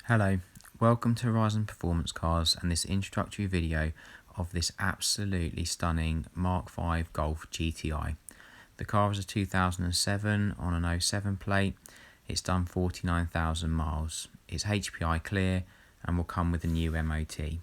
Hello, welcome to Horizon Performance Cars and this introductory video of this absolutely stunning Mark 5 Golf GTI. The car is a 2007 on an 07 plate. It's done 49,000 miles. It's HPI clear and will come with a new MOT.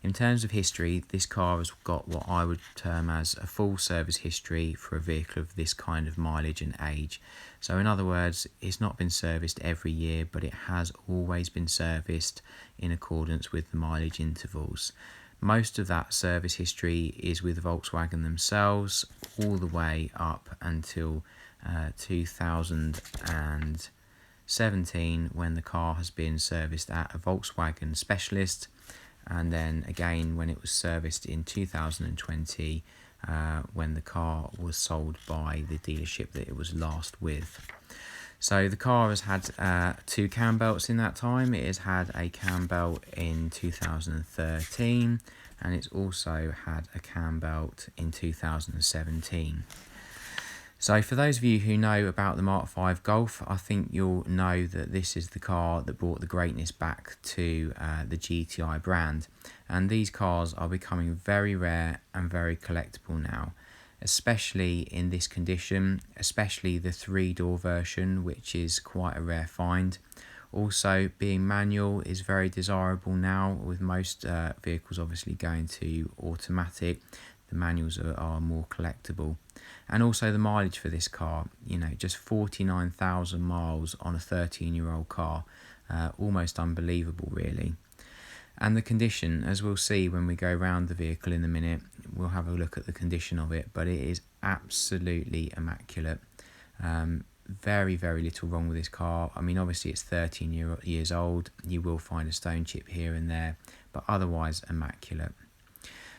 In terms of history, this car has got what I would term as a full service history for a vehicle of this kind of mileage and age. So in other words, it's not been serviced every year, but it has always been serviced in accordance with the mileage intervals. Most of that service history is with Volkswagen themselves, all the way up until 2017, when the car has been serviced at a Volkswagen specialist. And then again when it was serviced in 2020 when the car was sold by the dealership that it was last with. So the car has had two cam belts in that time. It has had a cam belt in 2013 and it's also had a cam belt in 2017. So for those of you who know about the Mark 5 Golf, I think you'll know that this is the car that brought the greatness back to the GTI brand. And these cars are becoming very rare and very collectible now, especially in this condition, especially the 3-door version, which is quite a rare find. Also, being manual is very desirable now, with most vehicles obviously going to automatic. The manuals are more collectible. And also the mileage for this car, just 49,000 miles on a 13-year-old car, almost unbelievable really. And the condition, as we'll see when we go around the vehicle in a minute, we'll have a look at the condition of it, but it is absolutely immaculate. Very, very little wrong with this car. I mean, obviously it's 13 years old. You will find a stone chip here and there, but otherwise immaculate.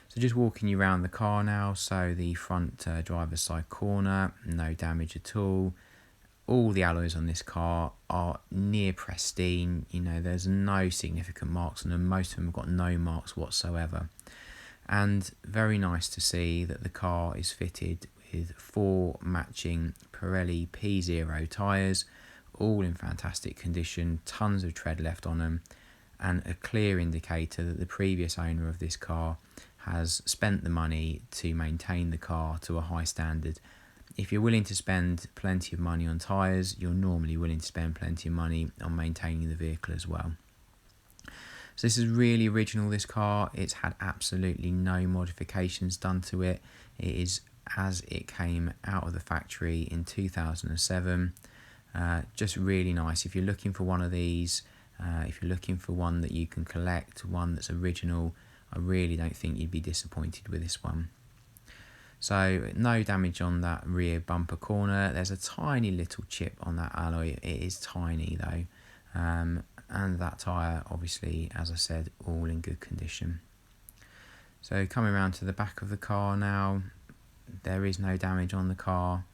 So just walking you around the car now. So the front driver's side corner, no damage at all. All the alloys on this car are near pristine. There's no significant marks on them. Most of them have got no marks whatsoever. And very nice to see that the car is fitted with 4 matching Pirelli P0 tyres, all in fantastic condition, tons of tread left on them, and a clear indicator that the previous owner of this car has spent the money to maintain the car to a high standard. If you're willing to spend plenty of money on tyres, you're normally willing to spend plenty of money on maintaining the vehicle as well. So this is really original, this car. It's had absolutely no modifications done to it. It is as it came out of the factory in 2007. Just really nice. If you're looking for one of these, if you're looking for one that you can collect, one that's original, I really don't think you'd be disappointed with this one. So no damage on that rear bumper corner. There's a tiny little chip on that alloy. It is tiny though. And that tyre, obviously, as I said, all in good condition. So coming around to the back of the car now, there is no damage on the car.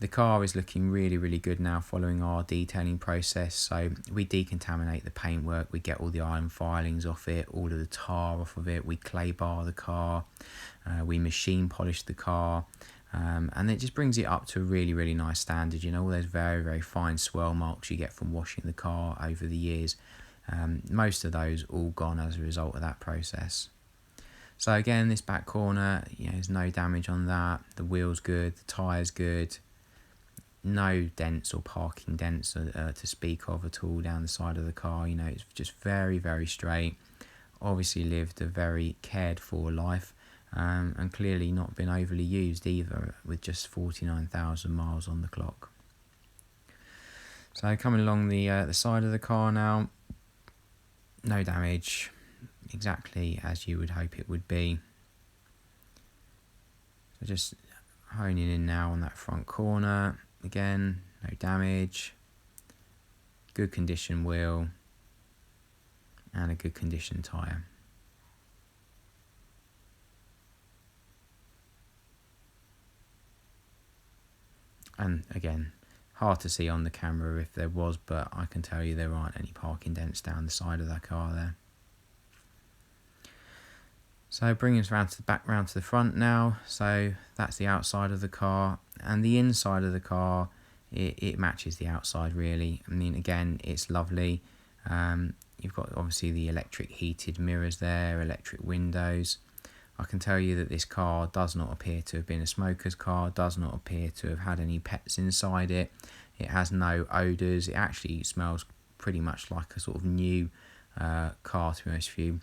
The car is looking really, really good now following our detailing process. So we decontaminate the paintwork, we get all the iron filings off it, all of the tar off of it, we clay bar the car, we machine polish the car, and it just brings it up to a really, really nice standard. All those very, very fine swirl marks you get from washing the car over the years, most of those all gone as a result of that process. So again, this back corner, there's no damage on that. The wheel's good, the tyre's good. No dents or parking dents to speak of at all down the side of the car. It's just very, very straight. Obviously lived a very cared for life, and clearly not been overly used either, with just 49,000 miles on the clock. So coming along the side of the car now, no damage, exactly as you would hope it would be. So just honing in now on that front corner. Again, no damage, good condition wheel, and a good condition tyre. And again, hard to see on the camera if there was, but I can tell you there aren't any parking dents down the side of that car there. So bringing us round to the back, round to the front now. So that's the outside of the car, and the inside of the car, it matches the outside really. I mean, again, it's lovely. You've got obviously the electric heated mirrors there, electric windows. I can tell you that this car does not appear to have been a smoker's car, does not appear to have had any pets inside it. It has no odours. It actually smells pretty much like a sort of new car, to be honest with you.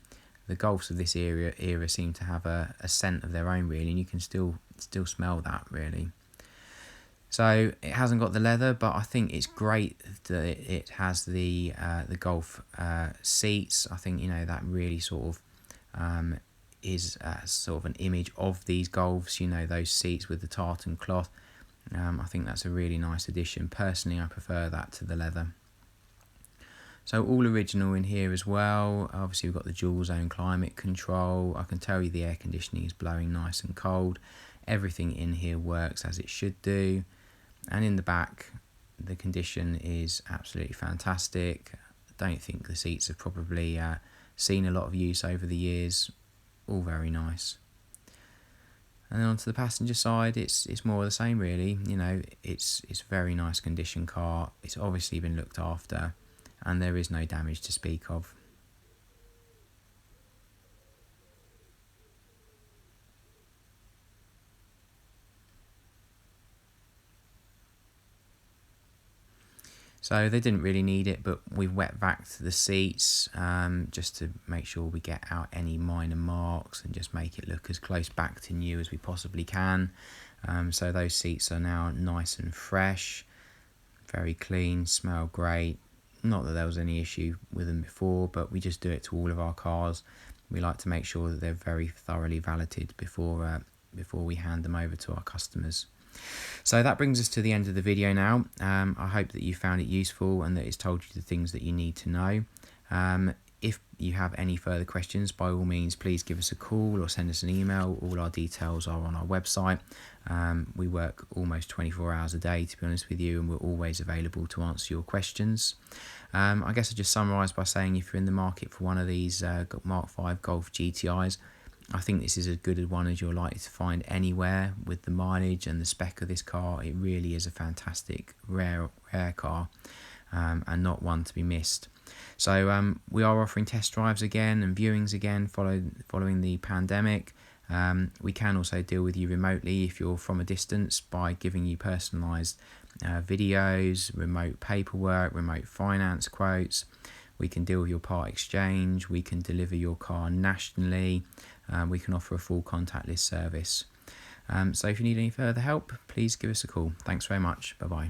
The Golfs of this era seem to have a scent of their own, really, and you can still smell that, really. So it hasn't got the leather, but I think it's great that it has the Golf seats. I think, you know, that really sort of is sort of an image of these Golfs, you know, those seats with the tartan cloth. I think that's a really nice addition. Personally, I prefer that to the leather. So all original in here as well. Obviously we've got the dual zone climate control. I can tell you the air conditioning is blowing nice and cold. Everything in here works as it should do. And in the back, the condition is absolutely fantastic. I don't think the seats have probably seen a lot of use over the years. All very nice. And then onto the passenger side, it's more of the same, really. You know, it's a very nice condition car. It's obviously been looked after, and there is no damage to speak of. So they didn't really need it, but we've wet vacked the seats just to make sure we get out any minor marks and just make it look as close back to new as we possibly can. So those seats are now nice and fresh, very clean, smell great. Not that there was any issue with them before, but we just do it to all of our cars. We like to make sure that they're very thoroughly validated before we hand them over to our customers. So that brings us to the end of the video now. I hope that you found it useful and that it's told you the things that you need to know. If you have any further questions, by all means, please give us a call or send us an email. All our details are on our website. We work almost 24 hours a day, to be honest with you, and we're always available to answer your questions. I guess I'll just summarise by saying if you're in the market for one of these Mark 5 Golf GTIs, I think this is as good a one as you're likely to find anywhere. With the mileage and the spec of this car, it really is a fantastic, rare car, and not one to be missed. So we are offering test drives again and viewings again following the pandemic. We can also deal with you remotely if you're from a distance by giving you personalised videos, remote paperwork, remote finance quotes. We can deal with your part exchange. We can deliver your car nationally. We can offer a full contactless service. So if you need any further help, please give us a call. Thanks very much. Bye-bye.